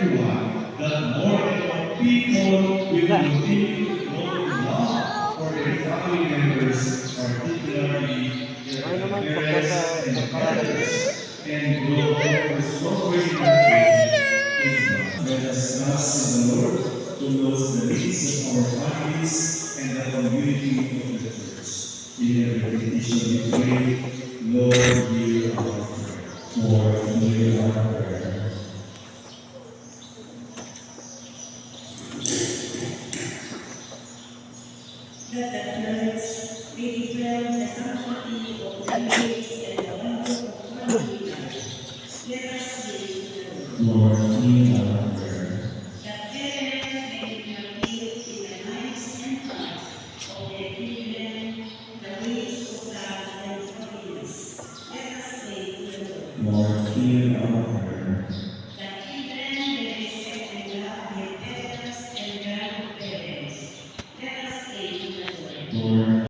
everyone that more and more people will continue to grow in love for their family members, particularly Ano their naman, pagka sa grandparents and pagkarating mo. parents, and grow ever stronger in their faith in God. Let us trust in the Lord who knows the needs of our families and the community of the church. In every petition we pray, Lord, hear our prayer. Lord, hear our prayer. That the church may defend the sanctity of the faith and the wonder of family life. Let us pray to the Lord. Lord, hear our prayer. That parents may inculcate in the minds and hearts of their children the ways of God and holiness. Let us pray to the Lord. Lord, hear our prayer. That children may respect and love their parents and grandparents. Let us pray to the Lord. Lord,